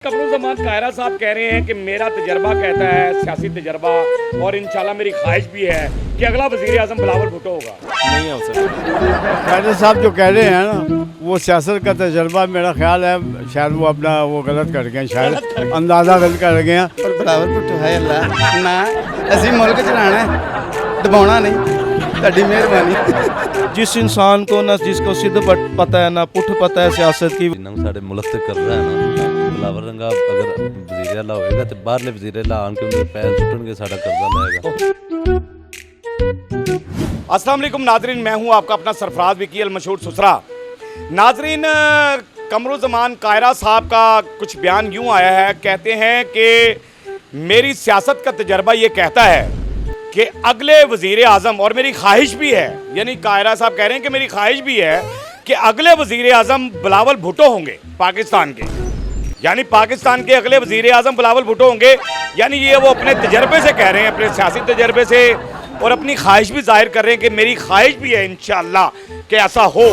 कमरुज़्ज़मान कायरा साहब कह रहे हैं कि मेरा तजर्बा कहता है, सियासी तजर्बा, और इंशाल्लाह मेरी ख्वाहिश भी है कि अगला वज़ीर आज़म बिलावल भुट्टो होगा। नहीं हो सकता। कायरा साहब जो कह रहे हैं ना, वो सियासत का तजर्बा मेरा ख्याल है शायद वो अपना वो गलत कर गए, शायद अंदाज़ा गलत कर गए हैं। पर बिलावल भुट्टो है अल्लाह ना असी मुल्क चलाना है, दबाना नहीं। ਤੁਹਾਡੀ ਮਿਹਰਬਾਨੀ। जिस इंसान को ना जिसको सिद्ध पता है ना पुठ पता है सियासत की साढ़े मुल्क से कर रहा है ना बिलावल रंगा अगर वज़ीर आला होएगा तो बाहरले वज़ीर आला आन के उनके पैर सुटणगे साडा कर्जा लाएगा। अस्सलाम वालेकुम नाज़रीन, मैं हूं आपका अपना सरफराज विकी अल मशहूर सुसरा। नाज़रीन, कमरुज़्ज़मान कायरा साहब का कुछ बयान यूं आया है, कहते हैं कि मेरी सियासत का तजर्बा ये कहता है कि अगले वज़ीर आज़म, और मेरी ख्वाहिश भी है, यानी कायरा साहब कह रहे हैं कि मेरी ख्वाहिश भी है कि अगले वज़ीर आज़म बिलावल भुट्टो होंगे पाकिस्तान के, यानी पाकिस्तान के अगले वज़ीर आज़म बिलावल भुट्टो होंगे। यानी ये वो अपने तजर्बे से कह रहे हैं, अपने सियासी तजर्बे से, और अपनी ख्वाहिश भी जाहिर कर रहे हैं कि मेरी ख्वाहिश भी है इंशाअल्लाह कि ऐसा हो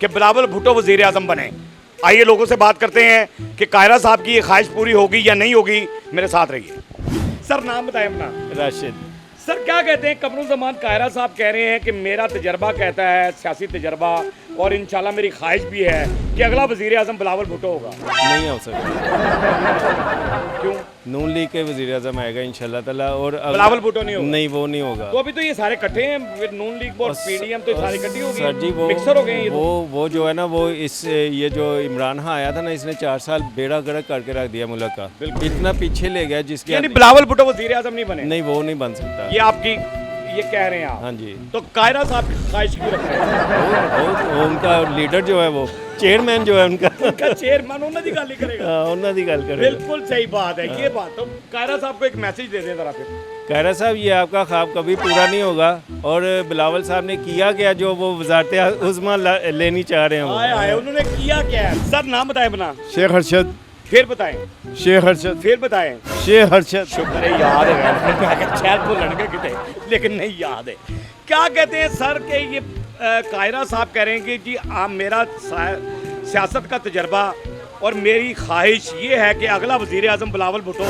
कि बिलावल भुट्टो वज़ीर आज़म बने। आइए लोगों से बात करते हैं कि कायरा साहब की ये ख्वाहिश पूरी होगी या नहीं होगी। मेरे साथ रहिए। सर नाम बताएं अपना। राशिद। सर क्या कहते हैं, कमरुज़्ज़मान कायरा साहब कह रहे हैं कि मेरा तजर्बा कहता है, सियासी तजर्बा, और इंशाल्लाह मेरी ख्वाहिश भी है कि अगला वज़ीर आज़म बिलावल भुट्टो होगा। नहीं हो सकता। क्यों? नून लीग के वज़ीर आज़म आएगा इंशाल्लाह ताला। और बिलावल भुट्टो नहीं होगा? नहीं, वो नहीं होगा। तो अभी तो ये सारे इकट्ठे हैं, फिर नून लीग और पीडीएम तो सारी इकट्ठी हो सर जी गई, मिक्सर हो गए ये तो। वो जो है ना, वो इस ये जो इमरान खान आया था ना, इसने 4 साल बेड़ा गर्क करके रख दिया मुल्क का, इतना पीछे ले गया जिसके यानी बिलावल भुट्टो वज़ीर आज़म नहीं बने? नहीं, वो नहीं बन सकता। ये आपकी ये कह रहे हैं आप? हाँ जी। तो कायरा साहब की ख्वाहिश क्यों रख रहे हैं? वो उनका लीडर जो है, वो चेयरमैन जो है उनका चेयरमैन उन्होंने दी गल ही करेगा। उन्होंने दी गल करेगा। बिल्कुल सही बात है ये बात। तो कायरा साहब को एक मैसेज दे दें जरा। फिर कायरा साहब, ये आपका ख्वाब कभी पूरा नहीं होगा, और बिलावल साहब ने किया क्या जो वो वज़ारत उज़्मा लेनी चाह रहे हैं। आए उन्होंने किया क्या है? सर नाम बताएं अपना। शेख हर्षद। फिर बताएं। शेख हर्षद। फिर बताएं। शेख हर्षद। शुक्र है याद है, शायद भूलन के किते, लेकिन नहीं याद है। क्या कहते हैं सर के ये कायरा साहब कह रहे हैं कि जी मेरा सियासत का तजर्बा और मेरी ख्वाहिश ये है कि अगला वज़ीर आज़म बिलावल भुट्टो।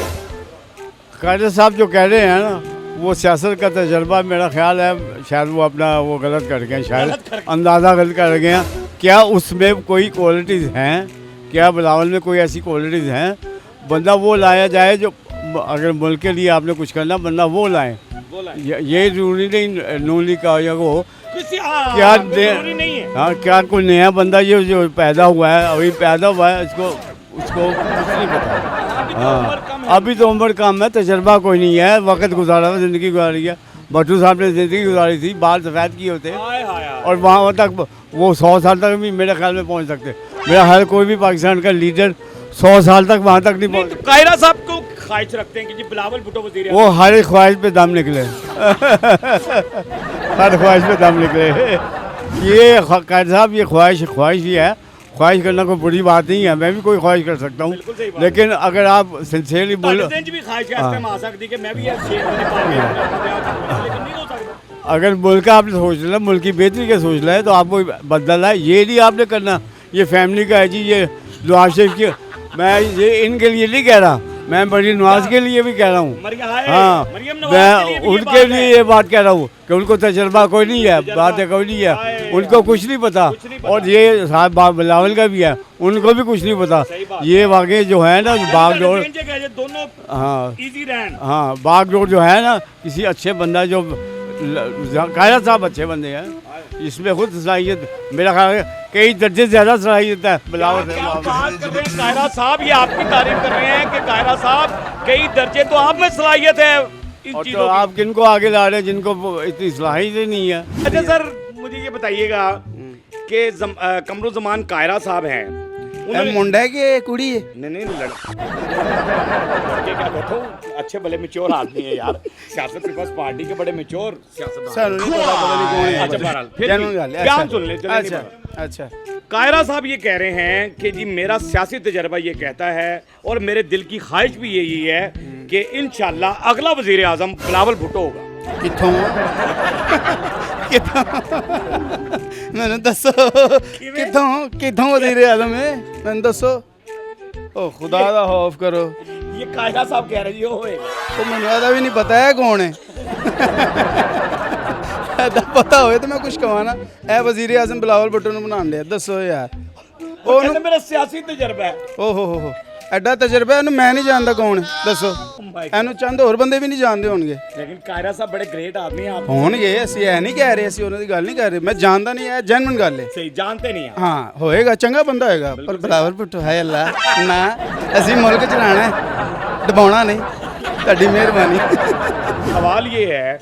कायरा साहब जो कह रहे हैं ना, वो सियासत का तजर्बा मेरा ख्याल है शायद वो अपना वो गलत कर गए, शायद अंदाज़ा गलत कर गए हैं। क्या उसमें कोई क्वालिटीज़ हैं? क्या बिलावल में कोई ऐसी क्वालिटीज़ हैं? बंदा वो लाया जाए जो, अगर मुल्क के लिए आपने कुछ करना, बंदा वो लाएँ। ये जरूरी नहीं नून लीग का या वो क्या नहीं है। हाँ, क्या कोई नया बंदा ये जो पैदा हुआ है, अभी पैदा हुआ है, उसको कुछ नहीं पता। हाँ, अभी तो उम्र कम है, तजर्बा कोई नहीं है, वक्त गुजारा हुआ, ज़िंदगी गुजारी है। भट्टू साहब ने ज़िंदगी गुजारी थी, बाल सफ़ेद किए होते, और वहाँ तक वो 100 साल तक भी मेरे ख्याल में पहुँच सकते। मेरा ख्याल कोई भी पाकिस्तान का लीडर 100 साल तक वहाँ तक नहीं पहुँच। तो कायरा साहब को ख्वाहिश रखते हैं कि जी बिलावल भुट्टो वज़ीर आज़म। वो हर एक ख्वाहिश पे दम निकले हर ख्वाहिश पे दम निकले। ये कायरा साहब, ये ख्वाहिश ही है। ख्वाहिश करना कोई बुरी बात नहीं है, मैं भी कोई ख्वाहिश कर सकता हूँ, लेकिन अगर आप सिंसियरली बोलो, अगर मुल्क का आपने सोच लिया, मुल्क की बेहतरी का सोच लिया है, तो आपको बदला है। ये नहीं आपने करना, ये फैमिली का है जी, ये नवाज शरीफ की, मैं ये इनके लिए नहीं कह रहा, मैं मरीम नवाज के लिए भी कह रहा हूँ। हाँ, मैं उनके लिए ये बात कह रहा हूँ कि उनको तजर्बा कोई नहीं है, बातें कोई नहीं है, उनको कुछ नहीं पता। और ये साहब बिलावल का भी है, उनको भी कुछ नहीं पता। ये वाकई जो है ना, बागडोर, हाँ बागडोर जो है ना, किसी अच्छे बंदा जो कायरा साहब अच्छे बंदे हैं, इसमें खुद सलाहियत मेरा ख्याल है कई दर्जे ज़्यादा सलाहियत है बिलावल से। कायरा साहब ये आपकी तारीफ कर रहे हैं कि कायरा साहब कई दर्जे, तो आप में सलाहियत है इन और चीज़ों तो की। आप किनको आगे ला रहे हैं जिनको इतनी सलाहियत नहीं है? अच्छा सर, मुझे ये बताइएगा कि कमरुज़्ज़मान कायरा साहब हैं, मुंडा है कि कुड़ी है? नहीं लड़के क्या देखो, अच्छे भले मैच्योर आदमी है यार, सियासत पीपल्स पार्टी के बड़े मैच्योर सियासतदान। अच्छा बहरहाल, फिर बयान सुन ले। अच्छा, कायरा साहब ये कह रहे हैं कि जी मेरा सियासी तजर्बा ये कहता है, और मेरे दिल की ख्वाहिश भी यही है कि इंशाल्लाह अगला वज़ीर आज़म बिलावल भुट्टो होगा। कित्थों मैंने दसो, कित्थों वज़ीर आज़म है, मैंने दसो। ਉਹ ਖੁਦਾ ਦਾ ਖੌਫ ਕਰੋ। ये कायरा साहब कह रहे जी वो होएगा। ਉਹ ਮੈਨੂੰ ਇਹਦਾ ਵੀ ਨਹੀਂ ਪਤਾ ਹੈ ਕੌਣ ਹੈ। ਇਹਦਾ ਪਤਾ ਹੋਵੇ ਤਾਂ ਮੈਂ ਕੁਝ ਕਹਾਂ ਨਾ। ਇਹ ਵਜ਼ੀਰ ਆਜ਼ਮ ਬਿਲਾਵਲ ਭੁੱਟੋ ਨੂੰ ਬਣਾਉਣ ਲਿਆ, ਦੱਸੋ ਯਾਰ। वो कहते मेरा सियासी तजर्बा है। ਓ ਹੋ ਐਡਾ ਤਜਰਬਾ ਇਹਨੂੰ ਮੈਂ ਨਹੀਂ ਜਾਣਦਾ ਕੌਣ ਹੈ, ਦੱਸੋ। ਇਹਨੂੰ ਚੰਦ ਹੋਰ ਬੰਦੇ ਵੀ ਨਹੀਂ ਜਾਣਦੇ ਹੋਣਗੇ। लेकिन कायरा साहब बड़े ग्रेट आदमी हैं आप। ਹੋਣਗੇ, ਅਸੀਂ ਇਹ ਨਹੀਂ ਕਹਿ ਰਹੇ, ਅਸੀਂ ਉਹਨਾਂ ਦੀ ਗੱਲ ਨਹੀਂ ਕਰ ਰਹੇ। ਮੈਂ ਜਾਣਦਾ ਨਹੀਂ, ਇਹ ਜੈਨੂਇਨ ਗੱਲ ਹੈ। सही जानते नहीं हैं। ਹਾਂ ਹੋਏਗਾ, ਚੰਗਾ ਬੰਦਾ ਹੋਏਗਾ, ਪਰ ਬਿਲਾਵਲ ਭੁੱਟੋ ਹੈ ਅੱਲਾ ਨਾ। ਅਸੀਂ ਮੁਲਕ ਚਲਾਣਾ ਹੈ, ਦਬਾਉਣਾ ਨਹੀਂ। ਤੁਹਾਡੀ ਮਿਹਰਬਾਨੀ। सवाल ये है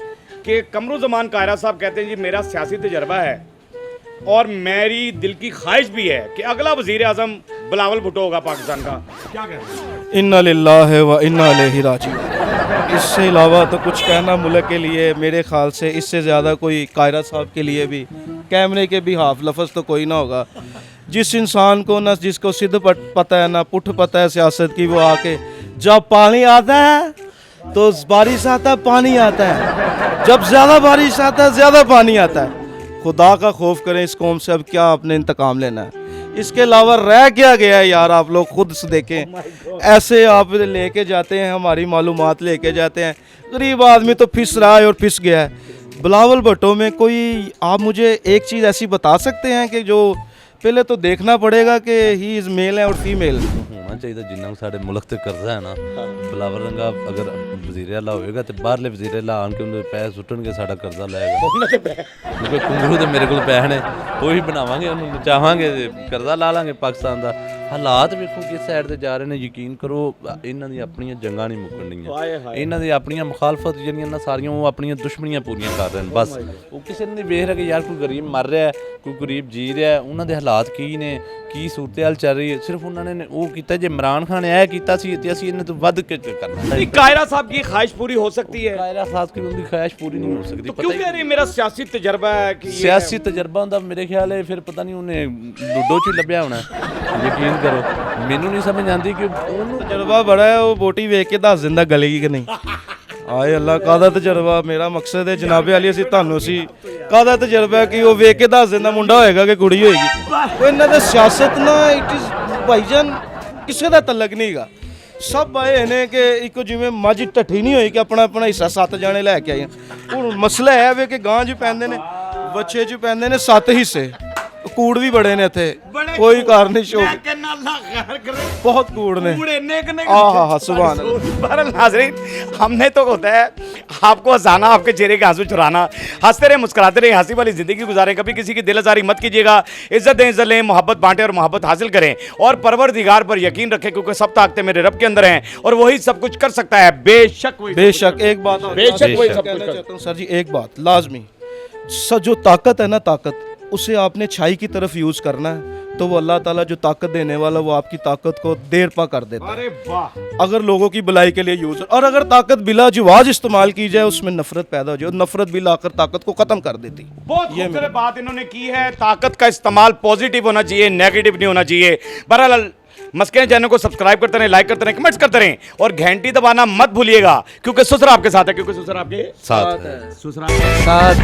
कि कमरुज़्ज़मान कायरा साहब कहते हैं जी मेरा सियासी तजर्बा है और मेरी दिल की ख्वाहिश भी है कि अगला वज़ीर आज़म बिलावल भुट्टो होगा पाकिस्तान का। क्या कहते हैं? इन्ना लिल्लाहि व इन्ना इलैहि राजिऊन। इससे अलावा तो कुछ कहना मुल्क के लिए मेरे ख्याल से इससे ज़्यादा कोई कायरा साहब के लिए भी कैमरे के भी हाफ लफ्ज़ तो कोई ना होगा। जिस इंसान को ना जिसको सिद्ध पता है ना पुठ पता है सियासत की, वो आके जब पानी आता है तो बारिश आता है, पानी आता है, जब ज़्यादा बारिश आता है ज़्यादा पानी आता है। खुदा का खौफ करें इस कौम से, अब क्या आपने इंतकाम लेना है। इसके अलावा रह क्या गया है यार, आप लोग खुद से देखें। ऐसे आप लेके जाते हैं, हमारी मालूमात लेके जाते हैं, गरीब आदमी तो फिस रहा है और फिस गया है। बिलावल भुट्टो में कोई आप मुझे एक चीज़ ऐसी बता सकते हैं कि जो पहले तो देखना पड़ेगा कि ही इज़ मेल है और फीमेल। ਹੋਣਾ ਚਾਹੀਦਾ ਜਿੰਨਾ ਸਾਡੇ ਮੁਲਕ ਤੇ ਕਰਜ਼ਾ ਹੈ ਨਾ, ਬਿਲਾਵਲ ਰੰਗਾ ਅਗਰ ਵਜ਼ੀਰ ਆਲਾ ਹੋਏਗਾ ਤੇ ਬਾਹਰਲੇ ਵਜ਼ੀਰ ਆਲਾ ਆਣ ਕੇ ਉਹਦੇ ਪੈਸੇ ਸੁੱਟਣਗੇ, ਸਾਡਾ ਕਰਜ਼ਾ ਲਾਏਗਾ। ਕਿਉਂਕਿ ਕੁੰਗਰੂ ਤੇ ਮੇਰੇ ਕੋਲ ਪੈਸੇ ਨੇ, ਉਹੀ ਬਣਾਵਾਂਗੇ, ਉਹਨੂੰ ਨਚਾਵਾਂਗੇ, ਕਰਜ਼ਾ ਲਾ ਲਾਂਗੇ ਪਾਕਿਸਤਾਨ ਦਾ। ਹਾਲਾਤ ਵੇਖੋ ਕਿਸ ਸਾਈਡ ਤੇ ਜਾ ਰਹੇ ਨੇ। ਯਕੀਨ ਕਰੋ ਇਹਨਾਂ ਦੀਆਂ ਆਪਣੀਆਂ ਜੰਗਾਂ ਨਹੀਂ ਮੁੱਕਣੀਆਂ, ਇਹਨਾਂ ਦੀ ਆਪਣੀਆਂ ਮੁਖਾਲਫਤ ਜਿਹੜੀਆਂ ਨਾ ਸਾਰੀਆਂ ਉਹ ਆਪਣੀਆਂ ਦੁਸ਼ਮਣੀਆਂ ਪੂਰੀਆਂ ਕਰ ਰਹੇ ਨੇ। ਬਸ ਉਹ ਕਿਸੇ ਨੇ ਨਹੀਂ ਵੇਖ ਰਿਹਾ ਕਿ ਯਾਰ ਕੋਈ ਗਰੀਬ ਮਰ ਰਿਹਾ, ਕੋਈ ਗਰੀਬ ਜੀ ਰਿਹਾ, ਉਹਨਾਂ ਦੇ ਹਾਲਾਤ ਕੀ ਨੇ, ਕੀ ਸੂਰਤ-ਹਾਲ ਚੱਲ ਰਹੀ ਹੈ। ਸਿਰਫ ਉਹਨਾਂ ਨੇ ਉਹ ਕੀਤਾ ਜੇ ਇਮਰਾਨ ਖਾਨ ਇਹ ਕੀਤਾ ਸੀ ਤੇ ਅਸੀਂ ਇਹਨਾਂ ਤੋਂ ਵੱਧ ਕੇ ਕਰਨਾ। कायरा साहब की ख्वाहिश पूरी हो सकती है? ਕਾਇਰਾ ਸਾਥ ਕੀ ਉਹਦੀ ख्वाहिश पूरी नहीं हो सकती। तो क्यों कह रही मेरा सियासी तजर्बा है कि ये ਸਿਆਸੀ ਤਜਰਬਾ ਹੁੰਦਾ ਮੇਰੇ ਖਿਆਲ ਹੈ, ਫਿਰ ਪਤਾ ਨਹੀਂ ਉਹਨੇ ਲੁੱਡੋ 'ਚ ਹੀ ਲੱਭਿਆ ਹੋਣਾ। ਯਕੀਨ ਕਰੋ ਮੈਨੂੰ ਨਹੀਂ ਸਮਝ ਆਉਂਦੀ ਕਿ ਉਹਨੂੰ तजर्बा बड़ा है, वो बोटी वेख के दस दिंदा गलेगी कि नहीं। आए अल्लाह कादा तजर्बा, मेरा मकसद है जनाबे वाली ਅਸੀਂ ਤੁਹਾਨੂੰ ਅਸੀਂ ਕਾਦਾ ਤਜਰਬਾ ਕਿ ਉਹ ਵੇਖ ਕੇ ਦੱਸ ਦਿੰਦਾ ਮੁੰਡਾ ਹੋਏਗਾ ਕਿ ਕੁੜੀ ਹੋਏਗੀ। ਉਹ ਇਹਨਾਂ ਦਾ ਸਿਆਸਤ ਨਾ ਇਟ ਇਜ਼ ਭਾਈਜਾਨ ਕਿਸੇ ਦਾ ਤਲਕ ਨਹੀਂ ਹੈਗਾ। ਸਭ ਆਏ ਨੇ ਕਿ ਇੱਕ ਜਿਵੇਂ ਮੱਝ ਢੱਠੀ ਨਹੀਂ ਹੋਈ ਕਿ ਆਪਣਾ ਆਪਣਾ ਹਿੱਸਾ 7 ਜਾਣੇ ਲੈ ਕੇ ਆਏ। ਹੁਣ ਮਸਲਾ ਹੈ ਵੇ ਕਿ ਗਾਂ 'ਚ ਪੈਂਦੇ ਨੇ, ਬੱਚੇ 'ਚ ਪੈਂਦੇ ਨੇ 7 ਹਿੱਸੇ। कूड़ भी बड़े ने थे, कोई कार नहीं शो, बहुत कूड़ ने। सुभान अल्लाह। नाज़रीन हमने तो होता है आपको हंसाना, आपके चेहरे के आंसू चुराना, हंसते रहे मुस्कुराते रहे, हंसी वाली ज़िंदगी गुजारें, कभी किसी की दिल आज़ारी मत कीजिएगा। इज़्ज़त दें, इज़्ज़त लें, मोहब्बत बांटें और मोहब्बत हासिल करें और परवरदिगार पर यकीन रखें क्योंकि सब ताकतें मेरे रब के अंदर हैं और वही सब कुछ कर सकता है। बेशक बेशक एक बात बेशक वही सब कहना कुछ चाहता हूँ सर जी, एक बात लाजमी, जो ताकत है ना, ताकत उसे आपने छाई की तरफ यूज़ करना है तो वो अल्लाह ताला जो ताकत देने वाला वो आपकी ताकत को देर पा कर देता है। अरे वाह, अगर लोगों की भलाई के लिए यूज़, और अगर ताकत बिला जवाज इस्तेमाल की जाए उसमें नफरत पैदा हो जाए, और नफरत भी लाकर ताकत को ख़त्म कर देती। बहुत खूबसूरत बात इन्होंने की है। ताकत का इस्तेमाल पॉजिटिव होना चाहिए, नेगेटिव नहीं होना चाहिए। बहरहाल मस्किन चैनल को सब्सक्राइब करते रहें, लाइक करते रहें, कमेंट्स करते रहें और घंटी दबाना मत भूलिएगा क्योंकि ससुर आपके साथ है, क्योंकि ससुर आपके साथ है। ससुर साथ